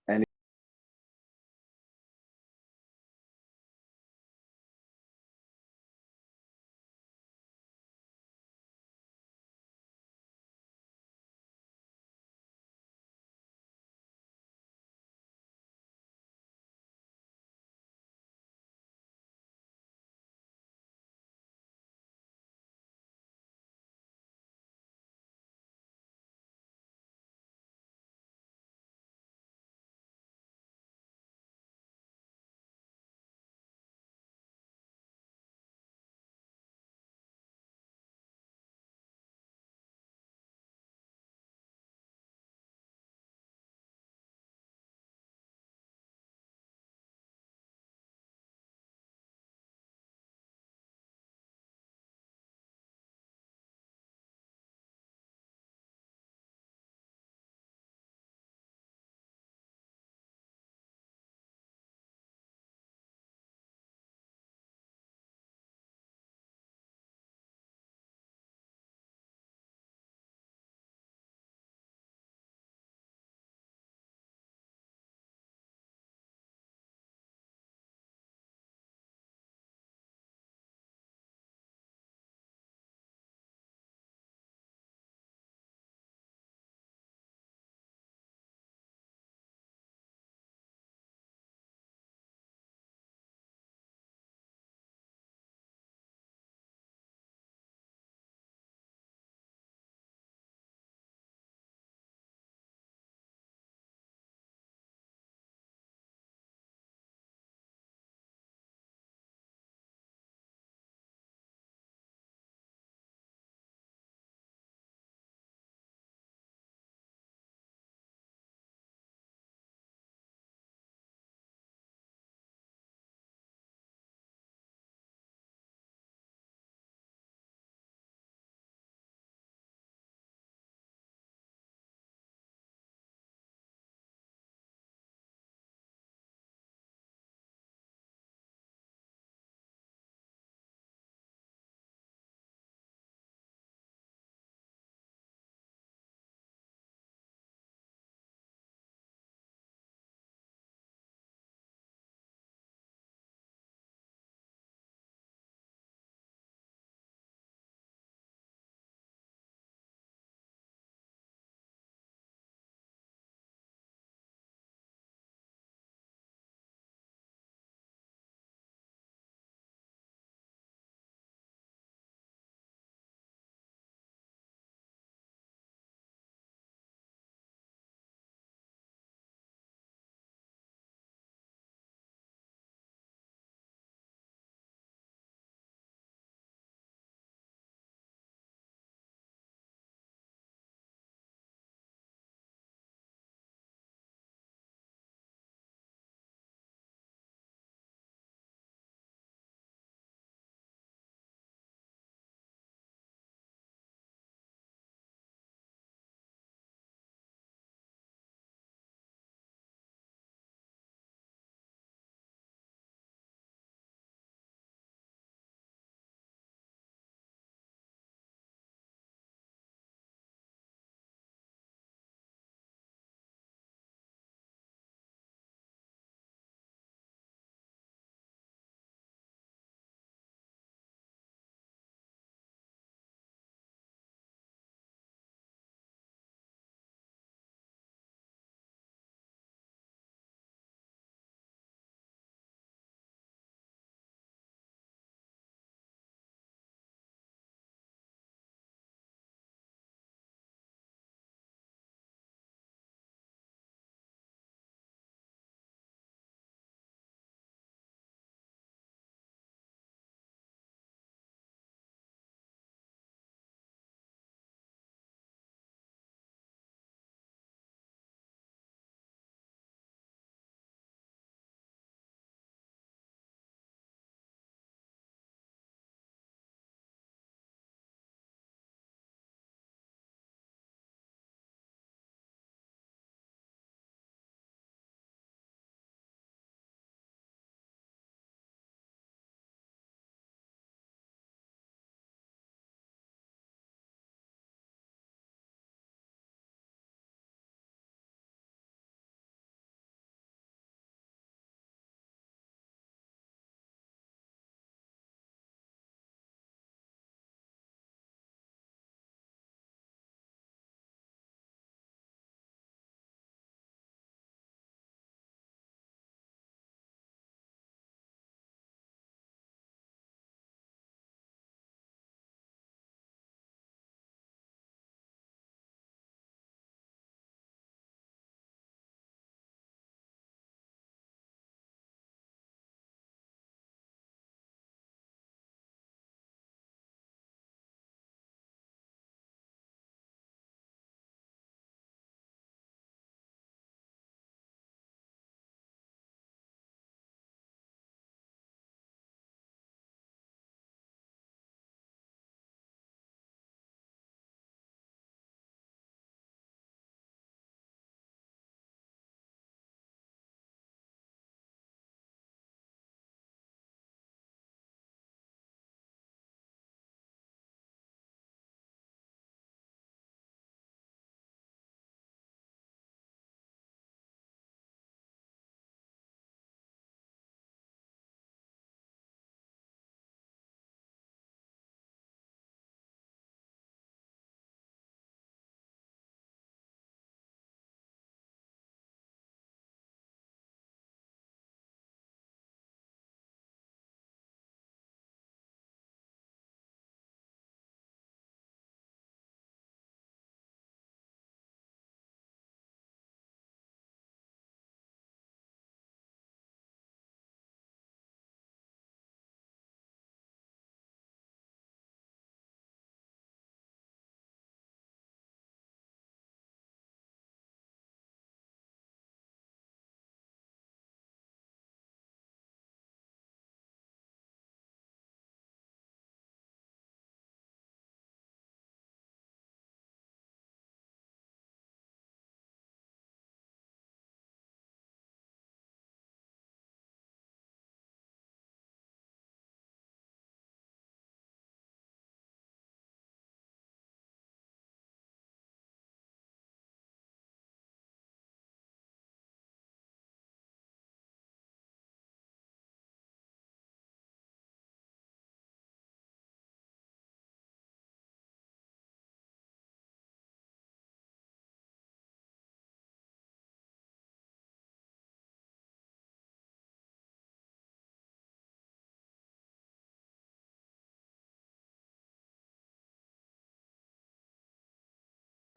any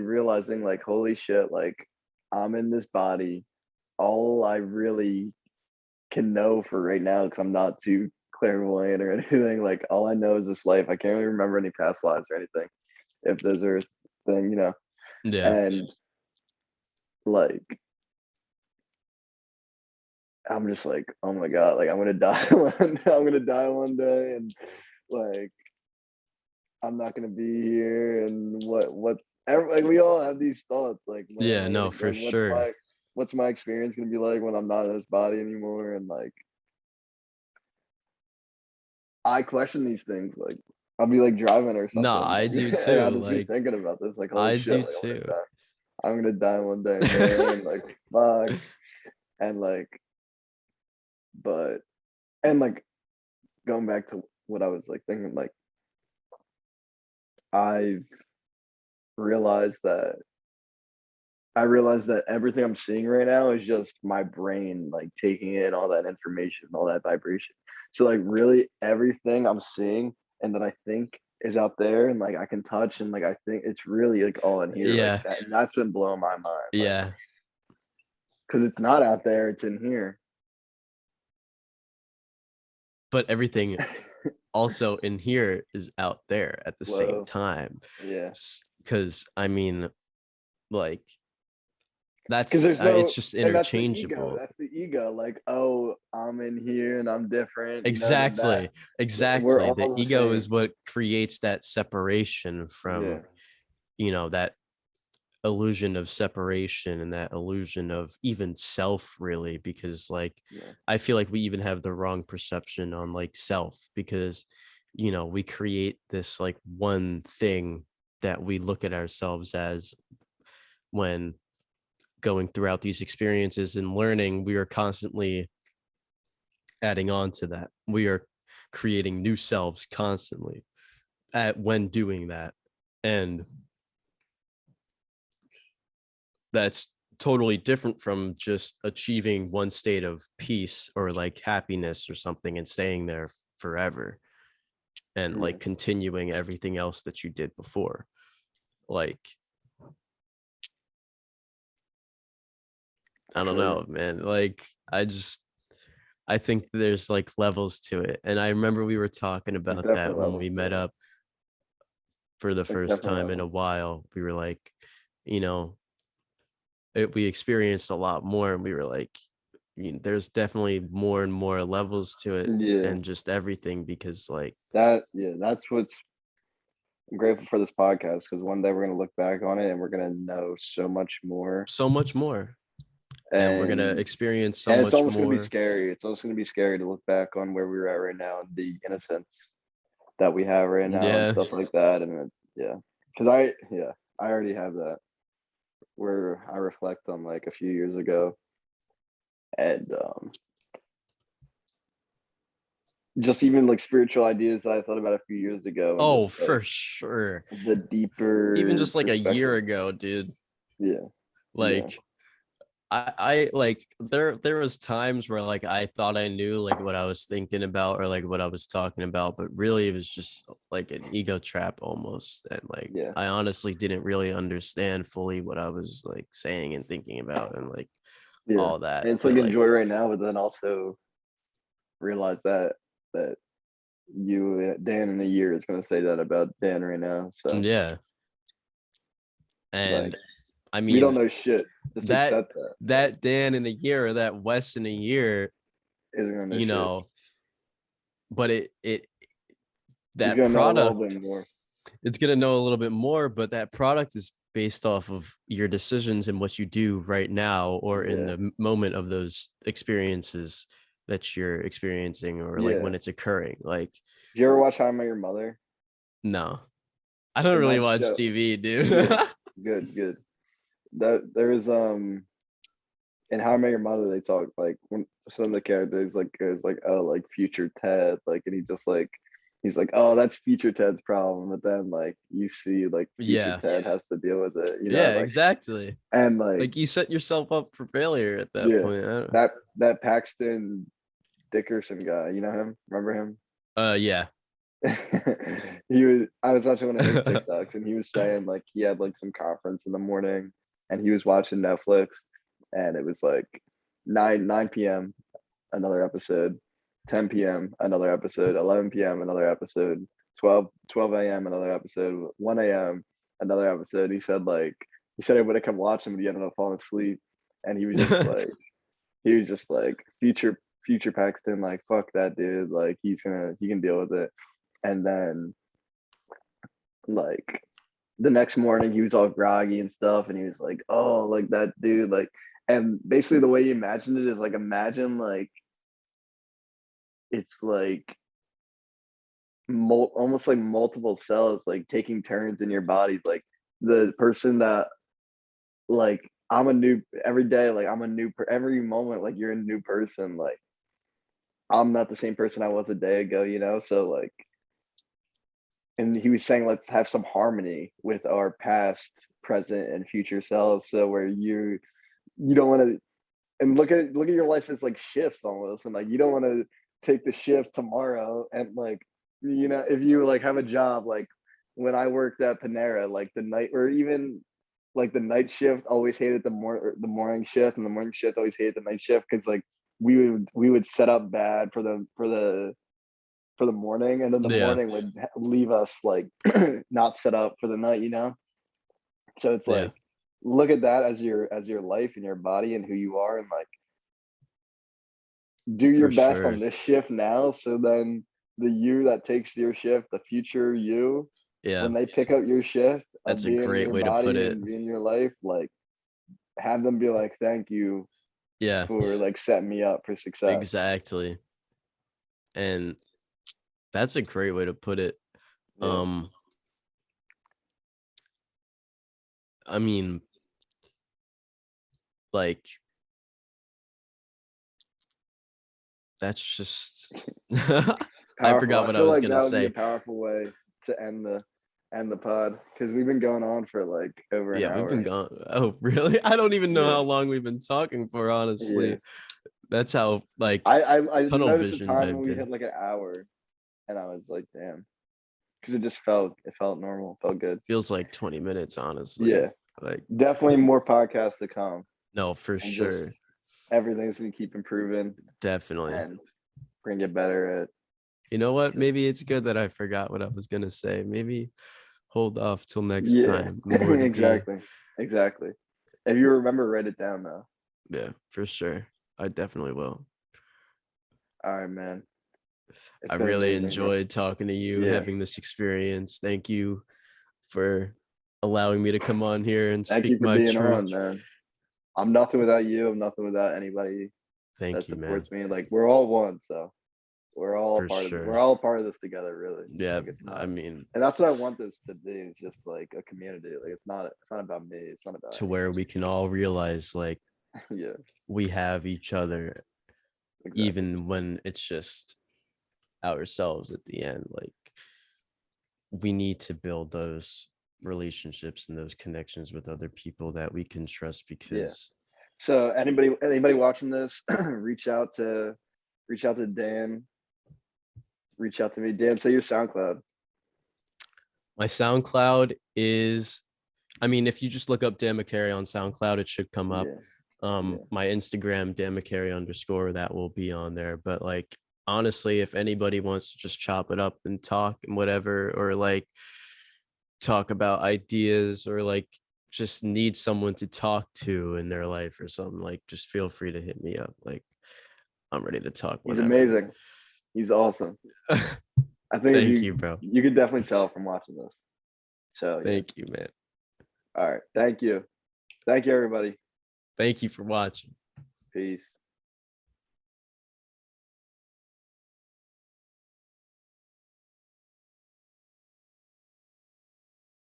realizing like, holy shit, like I'm in this body. All I really can know for right now, because I'm not too clairvoyant or anything, like all I know is this life. I can't really remember any past lives or anything. If there's a thing, Yeah. and like I'm just like, oh my god, like I'm gonna die I'm gonna die one day, and like I'm not gonna be here, and like we all have these thoughts, like when am Yeah, I gonna no, for like sure. what's my experience gonna be like when I'm not in this body anymore, and like I question these things, like I'll be like driving or No, something, I like do and too. I'll just be Like thinking about this, like holy I shit, do like too. I'm gonna die one day, man, like fuck, and like but and like going back to what I was like thinking, like I've realized that I realize that everything I'm seeing right now is just my brain like taking in all that information, all that vibration. So like really everything I'm seeing and that I think is out there and like I can touch and like I think it's really like all in here like Yeah, that. And that's been blowing my mind. Like yeah. because it's not out there, it's in here. But everything also in here is out there at the same Whoa. time. Yeah. Because I mean, like Because that's there's it's no just and that's the ego. interchangeable. That's the ego. Like, oh, I'm in here and I'm different, then Exactly. we're Exactly. The all the ego same. is what creates that separation from, Yeah. that illusion of separation and that illusion of even self, really, because like Yeah. I feel like we even have the wrong perception on like self, because we create this like one thing that we look at ourselves as. When going throughout these experiences and learning, we are constantly adding on to that. We are creating new selves constantly at when doing that. And that's totally different from just achieving one state of peace or like happiness or something and staying there forever and Yeah. like continuing everything else that you did before. Like, I don't Feel you. know, man. Like, I think there's like levels to it. And I remember we were talking There's about that definitely when levels we to met it. up for the There's first definitely time in a levels. while. We were like, you know, we experienced a lot more, and we were like, there's definitely more and more levels to it Yeah. and just everything, because like That's what's I'm grateful for this podcast because one day we're gonna look back on it and we're gonna know so much more. so much more, and we're gonna And experience so and it's much almost gonna be more. scary. It's almost gonna be scary to look back on where we're at right now and the innocence that we have right now and Yeah. stuff like that. And yeah. Cause I already have that where I reflect on like a few years ago and just even like spiritual ideas that I thought about a few years ago and Oh, just like for sure. the Even deeper just like a year perspective. ago, dude. Yeah. Yeah. Like I like there was times where like I thought I knew like what I was thinking about or like what I was talking about, but really it was just like an ego trap almost. And like Yeah. I honestly didn't really understand fully what I was like saying and thinking about and like Yeah. all that. And it's like But like enjoy right now, but then also realize that Dan in a year is gonna say that about Dan right now. So yeah. like And I we don't mean know shit. Just that accept that. Like that Dan in a year or that Wes in a year, isn't gonna know you shit. know, but it He's that gonna know a little bit product, more. it's going to know a little bit more, but that product is based off of your decisions and what you do right now or in Yeah. the moment of those experiences that you're experiencing or like when Yeah. it's occurring. Like, Did you ever watch How I Met Your Mother? no, I don't In really that watch show, TV, dude. yeah, good. That there is in How I Met Your Mother they talk like when some of the characters like goes like oh like future Ted like and he just like he's like oh that's future Ted's problem but then like you see like future Yeah. Ted has to deal with it Yeah, like exactly. and like Like you set yourself up for failure at that yeah point. that Paxton Dickerson guy, you know him, remember him? Yeah. I was watching one of his TikToks, and he was saying like he had like some conference in the morning, and he was watching Netflix, and it was like 9 p.m. another episode, 10 p.m. another episode, 11 p.m. another episode, 12 a.m. another episode, 1 a.m. another episode. He said I would have come watch him, but he ended up falling asleep, and he was just like future Paxton, like fuck that dude, like he can deal with it. And then like the next morning he was all groggy and stuff, and he was like, oh, like that dude, like, and basically the way he imagined it is like, imagine like it's like almost like multiple cells like taking turns in your body, like the person that like I'm a new every day, like I'm a every moment, like you're a new person, like I'm not the same person I was a day ago, you know? So like, and he was saying, let's have some harmony with our past, present, and future selves. So where you don't want to, and look at your life as like shifts almost, and like you don't want to take the shift tomorrow, and like, you know, if you like have a job, like when I worked at Panera, like the night, or even like the night shift always hated the morning shift, and the morning shift always hated the night shift, because like we would set up bad for the morning, and then the Yeah, morning would leave us like not set up for the night, you know? So it's yeah, like, look at that as your life and your body and who you are, and like do your for best on sure. this shift now, so then the you that takes your shift, the future you, Yeah, when they pick up your shift of that's a being great your way to put body it. and being your life, like have them be like, thank you Yeah, for like setting me up for success. exactly. And that's a great way to put it. Yeah. Um, I mean, like that's just I Powerful. forgot I what I feel was like gonna that would be a say. powerful way to end the pod, because we've been going on for like over an Yeah, we've been hour. gone. Oh, really? I don't even know Yeah, how long we've been talking for, yeah. honestly. That's how like I tunnel noticed the visioned time I've when we been. hit like an hour, and I was like, damn, because it felt normal, felt good. Feels like 20 minutes, honestly. Yeah, Like, definitely more podcasts to come, no, for and just sure. everything's gonna keep improving, Definitely. and we're gonna get better at You know what? just, Maybe it's good that I forgot what I was gonna say. Maybe hold off till next yeah, time. More to be. exactly, exactly. If you remember, write it down though. Yeah, for sure. I definitely will. All right, man. It's I been really amazing, bro. enjoyed talking to you, Yeah. having this experience. Thank you for allowing me to come on here and Thank you speak for my being truth. on, man. I'm nothing without you. I'm nothing without anybody Thank that you, man. supports me. Like we're all one, so For we're sure. all part of this together, really. Yeah, Like it's I not, mean, and that's what I want this to be. It's just like a community. Like it's not about me. It's not about to where we can all realize like anything. Yeah, we have each other, exactly. even when it's just ourselves at the end. Like we need to build those relationships and those connections with other people that we can trust Yeah. because So anybody watching this, reach out to Dan. Reach out to me, Dan. Say your SoundCloud. my SoundCloud is, I mean, if you just look up Dan Macari on SoundCloud, it should come up. Yeah, yeah, My Instagram, Dan Macari _ that will be on there. But like honestly, if anybody wants to just chop it up and talk and whatever, or like talk about ideas, or like just need someone to talk to in their life or something, like just feel free to hit me up. Like I'm ready to talk he's whenever. amazing. He's awesome. I think if Thank you, bro. you could definitely tell from watching this. So yeah. Thank you, man. All right. Thank you. Thank you, everybody. Thank you for watching. Peace.